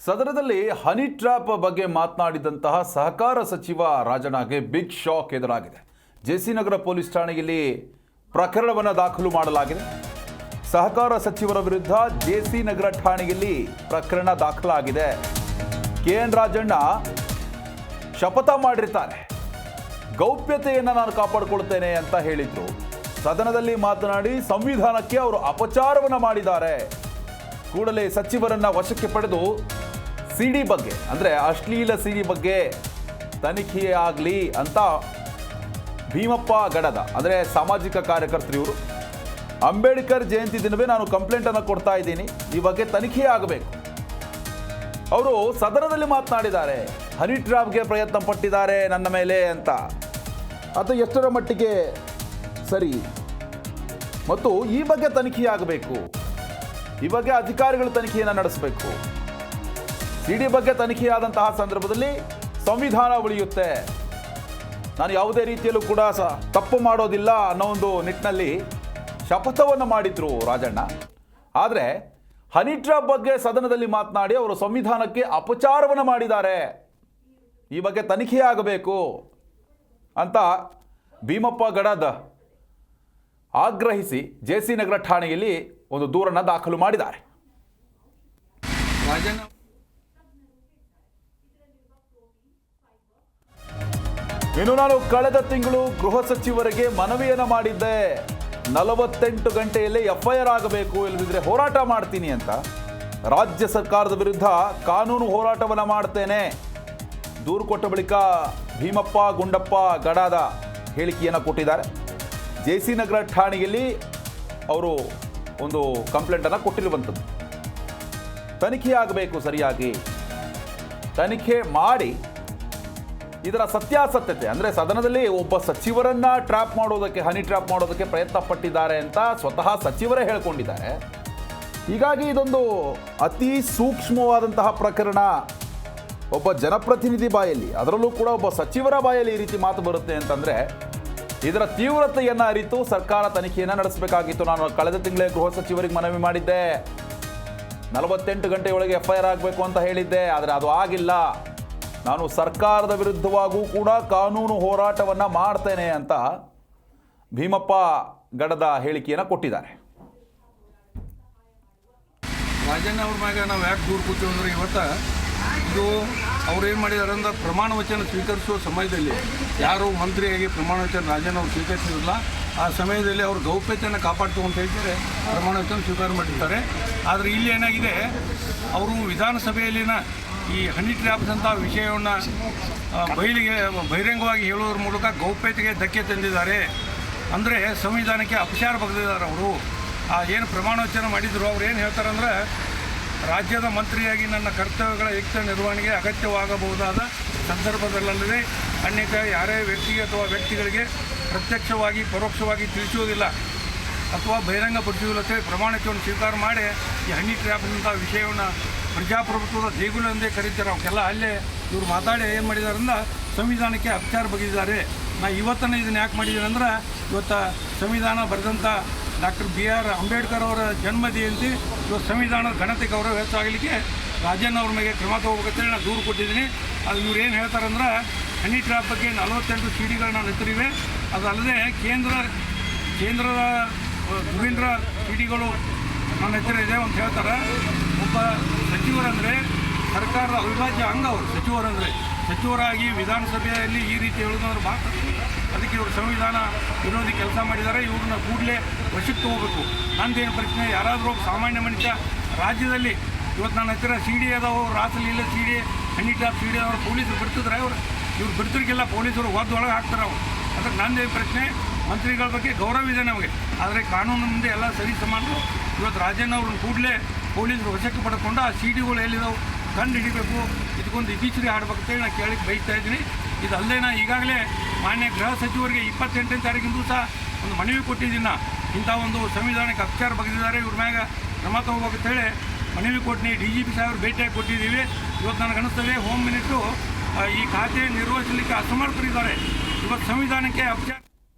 ಸದನದಲ್ಲಿ honey trap ಬಗ್ಗೆ ಮಾತನಾಡಿದಂತಹ ಸಹಕಾರ ಸಚಿವ ರಾಜಣ್ಣಗೆ ಬಿಗ್ ಶಾಕ್ ಎದುರಾಗಿದೆ. ಜೆಸಿ ನಗರ ಪೊಲೀಸ್ ಠಾಣೆಯಲ್ಲಿ ಪ್ರಕರಣವನ್ನು ದಾಖಲು ಮಾಡಲಾಗಿದೆ. ಸಹಕಾರ ಸಚಿವರ ವಿರುದ್ಧ ಜೆಸಿ ನಗರ ಠಾಣೆಯಲ್ಲಿ ಪ್ರಕರಣ ದಾಖಲಾಗಿದೆ. ಕೆಎನ್ ರಾಜಣ್ಣ ಶಪಥ ಮಾಡಿರ್ತಾರೆ, ಗೌಪ್ಯತೆಯನ್ನು ನಾನು ಕಾಪಾಡಿಕೊಳ್ತೇನೆ ಅಂತ ಹೇಳಿದ್ರು. ಸದನದಲ್ಲಿ ಮಾತನಾಡಿ ಸಂವಿಧಾನಕ್ಕೆ ಅವರು ಅಪಚಾರವನ್ನು ಮಾಡಿದ್ದಾರೆ. ಕೂಡಲೇ ಸಚಿವರನ್ನ ವಶಕ್ಕೆ ಪಡೆದು ಸಿಡಿ ಬಗ್ಗೆ ಅಂದರೆ ಅಶ್ಲೀಲ ಸಿಡಿ ಬಗ್ಗೆ ತನಿಖೆ ಆಗಲಿ ಅಂತ ಭೀಮಪ್ಪ ಗಡದ ಅಂದರೆ ಸಾಮಾಜಿಕ ಕಾರ್ಯಕರ್ತರು ಇವರು ಅಂಬೇಡ್ಕರ್ ಜಯಂತಿ ದಿನವೇ ನಾನು ಕಂಪ್ಲೇಂಟನ್ನು ಕೊಡ್ತಾ ಇದ್ದೀನಿ, ಈ ಬಗ್ಗೆ ತನಿಖೆ ಆಗಬೇಕು. ಅವರು ಸದನದಲ್ಲಿ ಮಾತನಾಡಿದ್ದಾರೆ, ಹನಿ ಟ್ರ್ಯಾಪ್ಗೆ ಪ್ರಯತ್ನ ಪಟ್ಟಿದ್ದಾರೆ ನನ್ನ ಮೇಲೆ ಅಂತ. ಅದು ಎಷ್ಟರ ಮಟ್ಟಿಗೆ ಸರಿ ಮತ್ತು ಈ ಬಗ್ಗೆ ತನಿಖೆ ಆಗಬೇಕು, ಈ ಬಗ್ಗೆ ಅಧಿಕಾರಿಗಳು ತನಿಖೆಯನ್ನು ನಡೆಸಬೇಕು. ಸಿಡಿ ಬಗ್ಗೆ ತನಿಖೆಯಾದಂತಹ ಸಂದರ್ಭದಲ್ಲಿ ಸಂವಿಧಾನ ಉಳಿಯುತ್ತೆ, ನಾನು ಯಾವುದೇ ರೀತಿಯಲ್ಲೂ ಕೂಡ ತಪ್ಪು ಮಾಡೋದಿಲ್ಲ ಅನ್ನೋ ಒಂದು ನಿಟ್ಟಿನಲ್ಲಿ ಶಪಥವನ್ನು ಮಾಡಿದ್ರು ರಾಜಣ್ಣ. ಆದರೆ ಹನಿ ಟ್ರ್ಯಾಪ್ ಬಗ್ಗೆ ಸದನದಲ್ಲಿ ಮಾತನಾಡಿ ಅವರು ಸಂವಿಧಾನಕ್ಕೆ ಅಪಚಾರವನ್ನು ಮಾಡಿದ್ದಾರೆ, ಈ ಬಗ್ಗೆ ತನಿಖೆ ಆಗಬೇಕು ಅಂತ ಭೀಮಪ್ಪ ಗಡದ ಆಗ್ರಹಿಸಿ ಜೆಸಿ ನಗರ ಠಾಣೆಯಲ್ಲಿ ಒಂದು ದೂರನ್ನು ದಾಖಲು ಮಾಡಿದ್ದಾರೆ. ಇನ್ನು ನಾನು ಕಳೆದ ತಿಂಗಳು ಗೃಹ ಸಚಿವರಿಗೆ ಮನವಿಯನ್ನು ಮಾಡಿದ್ದೆ, 48 ಗಂಟೆಯಲ್ಲೇ FIR ಆಗಬೇಕು, ಇಲ್ಲದಿದ್ದರೆ ಹೋರಾಟ ಮಾಡ್ತೀನಿ ಅಂತ. ರಾಜ್ಯ ಸರ್ಕಾರದ ವಿರುದ್ಧ ಕಾನೂನು ಹೋರಾಟವನ್ನು ಮಾಡ್ತೇನೆ ದೂರು ಕೊಟ್ಟ ಬಳಿಕ ಭೀಮಪ್ಪ ಗುಂಡಪ್ಪ ಗಡಾದ ಹೇಳಿಕೆಯನ್ನು ಕೊಟ್ಟಿದ್ದಾರೆ. ಜೆಸಿ ನಗರ ಠಾಣೆಯಲ್ಲಿ ಅವರು ಒಂದು ಕಂಪ್ಲೇಂಟನ್ನು ಕೊಟ್ಟಿರುವಂಥದ್ದು. ತನಿಖೆ ಆಗಬೇಕು, ಸರಿಯಾಗಿ ತನಿಖೆ ಮಾಡಿ ಇದರ ಸತ್ಯಾಸತ್ಯತೆ ಅಂದರೆ ಸದನದಲ್ಲಿ ಒಬ್ಬ ಸಚಿವರನ್ನ ಟ್ರ್ಯಾಪ್ ಮಾಡೋದಕ್ಕೆ, ಹನಿ ಟ್ರ್ಯಾಪ್ ಮಾಡೋದಕ್ಕೆ ಪ್ರಯತ್ನ ಪಟ್ಟಿದ್ದಾರೆ ಅಂತ ಸ್ವತಃ ಸಚಿವರೇ ಹೇಳ್ಕೊಂಡಿದ್ದಾರೆ. ಹೀಗಾಗಿ ಇದೊಂದು ಅತಿ ಸೂಕ್ಷ್ಮವಾದಂತಹ ಪ್ರಕರಣ. ಒಬ್ಬ ಜನಪ್ರತಿನಿಧಿ ಬಾಯಲ್ಲಿ, ಅದರಲ್ಲೂ ಕೂಡ ಒಬ್ಬ ಸಚಿವರ ಬಾಯಲ್ಲಿ ಈ ರೀತಿ ಮಾತು ಬರುತ್ತೆ ಅಂತಂದರೆ ಇದರ ತೀವ್ರತೆಯನ್ನು ಅರಿತು ಸರ್ಕಾರ ತನಿಖೆಯನ್ನು ನಡೆಸಬೇಕಾಗಿತ್ತು. ನಾನು ಕಳೆದ ತಿಂಗಳೇ ಗೃಹ ಸಚಿವರಿಗೆ ಮನವಿ ಮಾಡಿದ್ದೆ, 48 ಗಂಟೆಯೊಳಗೆ FIR ಆಗಬೇಕು ಅಂತ ಹೇಳಿದ್ದೆ, ಆದರೆ ಅದು ಆಗಿಲ್ಲ. ನಾನು ಸರ್ಕಾರದ ವಿರುದ್ಧವಾಗೂ ಕೂಡ ಕಾನೂನು ಹೋರಾಟವನ್ನು ಮಾಡ್ತೇನೆ ಅಂತ ಭೀಮಪ್ಪ ಗಡದ ಹೇಳಿಕೆಯನ್ನು ಕೊಟ್ಟಿದ್ದಾರೆ. ರಾಜಣ್ಣ ಅವ್ರ ಮ್ಯಾಗ ನಾವು ಯಾಕೆ ದೂರು ಕೊಡ್ತೀವಿ ಅಂದ್ರೆ, ಇವತ್ತು ಇದು ಅವ್ರು ಏನು ಮಾಡಿದ್ದಾರೆ ಅಂದ್ರೆ, ಪ್ರಮಾಣ ವಚನ ಸ್ವೀಕರಿಸುವ ಸಮಯದಲ್ಲಿ ಯಾರು ಮಂತ್ರಿಯಾಗಿ ಪ್ರಮಾಣ ವಚನ ರಾಜಣ್ಣ ಅವ್ರು ಸ್ವೀಕರಿಸಿರಲ್ಲ, ಆ ಸಮಯದಲ್ಲಿ ಅವರು ಗೌಪ್ಯತೆಯನ್ನು ಕಾಪಾಡ್ತು ಅಂತ ಹೇಳ್ತಾರೆ ಪ್ರಮಾಣ ವಚನ ಸ್ವೀಕಾರ ಮಾಡಿರ್ತಾರೆ. ಆದರೆ ಇಲ್ಲಿ ಏನಾಗಿದೆ, ಅವರು ವಿಧಾನಸಭೆಯಲ್ಲಿನ ಈ ಹನಿ ಟ್ರ್ಯಾಪ್ಸ್ ಅಂತ ವಿಷಯವನ್ನು ಬಹಿರಂಗವಾಗಿ ಹೇಳುವುದರ ಮೂಲಕ ಗೌಪ್ಯತೆಗೆ ಧಕ್ಕೆ ತಂದಿದ್ದಾರೆ. ಅಂದರೆ ಸಂವಿಧಾನಕ್ಕೆ ಅಪಚಾರ ಬಗೆದಿದ್ದಾರೆ. ಅವರು ಏನು ಪ್ರಮಾಣ ವಚನ ಮಾಡಿದ್ರು, ಅವ್ರು ಏನು ಹೇಳ್ತಾರೆ ಅಂದರೆ, ರಾಜ್ಯದ ಮಂತ್ರಿಯಾಗಿ ನನ್ನ ಕರ್ತವ್ಯಗಳ ಯುಕ್ತ ನಿರ್ವಹಣೆಗೆ ಅಗತ್ಯವಾಗಬಹುದಾದ ಸಂದರ್ಭದಲ್ಲದೆ ಅನೇಕ ಯಾರೇ ವ್ಯಕ್ತಿಗೆ ಅಥವಾ ವ್ಯಕ್ತಿಗಳಿಗೆ ಪ್ರತ್ಯಕ್ಷವಾಗಿ ಪರೋಕ್ಷವಾಗಿ ತಿಳಿಸುವುದಿಲ್ಲ ಅಥವಾ ಬಹಿರಂಗಪಡಿಸುವುದಿಲ್ಲ ಅಂತೇಳಿ ಪ್ರಮಾಣವನ್ನು ಸ್ವೀಕಾರ ಮಾಡಿ ಈ ಹನಿ ಟ್ರ್ಯಾಪ್ನಂಥ ವಿಷಯವನ್ನು ಪ್ರಜಾಪ್ರಭುತ್ವದ ದೇಗುಲ ಎಂದೇ ಕರೀತಾರೆ. ಅವಕ್ಕೆಲ್ಲ ಅಲ್ಲೇ ಇವರು ಮಾತಾಡಿ ಏನು ಮಾಡಿದ್ದಾರೆ ಅಂದ್ರೆ, ಸಂವಿಧಾನಕ್ಕೆ ಅಪಚಾರ ಬಗೆದಿದ್ದಾರೆ. ನಾ ಇವತ್ತನೇ ಇದನ್ನು ಯಾಕೆ ಮಾಡಿದ್ದೀನಿ ಅಂದ್ರೆ, ಇವತ್ತು ಸಂವಿಧಾನ ಬರೆದಂಥ ಡಾಕ್ಟರ್ BR ಅಂಬೇಡ್ಕರ್ ಅವರ ಜನ್ಮ ಜಯಂತಿ, ಇವತ್ತು ಸಂವಿಧಾನದ ಘನತೆ ಗೌರವ ಹೆಚ್ಚಾಗಲಿಕ್ಕೆ ರಾಜಣ್ಣ ಅವ್ರ ಮೇಲೆ ಕ್ರಮ ತಗೋಬೇಕಂತೇಳಿ ನಾನು ದೂರು ಕೊಟ್ಟಿದ್ದೀನಿ. ಅದು ಇವ್ರು ಏನು ಹೇಳ್ತಾರಂದ್ರೆ, ಹನಿ ಟ್ರ್ಯಾಪ್ ಬಗ್ಗೆ 48 ಸಿಡಿಗಳು ನಾನು ಹೆಸರಿವೆ, ಅದಲ್ಲದೆ ಕೇಂದ್ರದ ಧುರೀಂದ್ರ ಸಿಡಿಗಳು ನನ್ನ ಹೆಸರಿದೆ ಅಂತ ಹೇಳ್ತಾರೆ. ಒಬ್ಬ ಸಚಿವರಂದರೆ ಸರ್ಕಾರದ ಅವಿಭಾಜ್ಯ ಅಂಗ. ಅವರು ಸಚಿವರಾಗಿ ವಿಧಾನಸಭೆಯಲ್ಲಿ ಈ ರೀತಿ ಹೇಳೋದಂದ್ರೆ ಭಾಳ, ಅದಕ್ಕೆ ಇವರು ಸಂವಿಧಾನ ವಿರೋಧಿ ಕೆಲಸ ಮಾಡಿದ್ದಾರೆ. ಇವ್ರನ್ನ ಕೂಡಲೇ ವಶಕ್ಕೆ ತಗೋಬೇಕು. ನಂದೇನು ಪ್ರಶ್ನೆ, ಯಾರಾದರೂ ಒಬ್ಬ ಸಾಮಾನ್ಯ ಮನುಷ್ಯ ರಾಜ್ಯದಲ್ಲಿ ಇವತ್ತು ನನ್ನ ಹತ್ತಿರ CD ಅದಾವು, ರಾಸಲಿಲ್ಲ CD, ಹನಿ ಟ್ರ್ಯಾಪ್ CD ಅವರು ಪೊಲೀಸರು ಬಿಡ್ತಿದ್ರೆ, ಇವ್ರು ಬಿಡ್ತಿರ್ಗಿಲ್ಲ, ಪೊಲೀಸರು ಒಳಗೆ ಹಾಕ್ತಾರೆ ಅವರು. ಅದಕ್ಕೆ ನಂದೇನು ಪ್ರಶ್ನೆ, ಮಂತ್ರಿಗಳ ಬಗ್ಗೆ ಗೌರವ ಇದೆ ನಮಗೆ, ಆದರೆ ಕಾನೂನು ಮುಂದೆ ಎಲ್ಲ ಸರಿ ಸಮಾನರು. ಇವತ್ತು ರಾಜಣ್ಣ ಅವ್ರನ್ನ ಕೂಡಲೇ ಪೊಲೀಸರು ವಶಕ್ಕೆ ಪಡ್ಕೊಂಡು ಆ CDಗಳು ಎಲ್ಲಿದ್ದಾವೆ ಕಂಡು ಹಿಡಿಬೇಕು, ಇದಕ್ಕೊಂದು ಇತ್ತೀಚೆಗೆ ಆಡ್ಬೇಕಂತೇಳಿ ನಾನು ಕೇಳಕ್ಕೆ ಬಯಸ್ತಾ ಇದ್ದೀನಿ. ಇದಲ್ಲದೆ ನಾನು ಈಗಾಗಲೇ ಮಾನ್ಯ ಗೃಹ ಸಚಿವರಿಗೆ 28ನೇ ತಾರೀಕಿನ ದಿವಸ ಒಂದು ಮನವಿ ಕೊಟ್ಟಿದ್ದೀನಿ. ಇಂಥ ಒಂದು ಸಂವಿಧಾನಕ್ಕೆ ಅಪಚಾರ ಬಗೆದಿದ್ದಾರೆ, ಇವ್ರ ಮ್ಯಾಗ ಕ್ರಮ ತಗೋಬೇಕಂತೇಳಿ ಮನವಿ ಕೊಟ್ಟಿನಿ. DGP ಸಾಹೇಬರು ಭೇಟಿಯಾಗಿ ಕೊಟ್ಟಿದ್ದೀವಿ. ಇವತ್ತು ನನಗೆ ಅನಿಸ್ತದೆ ಹೋಮ್ ಮಿನಿಸ್ಟ್ರು ಈ ಖಾತೆ ನಿರ್ವಹಿಸಲಿಕ್ಕೆ ಅಸಮರ್ಥರಿದ್ದಾರೆ. ಇವತ್ತು ಸಂವಿಧಾನಕ್ಕೆ ಅಪಚಾರ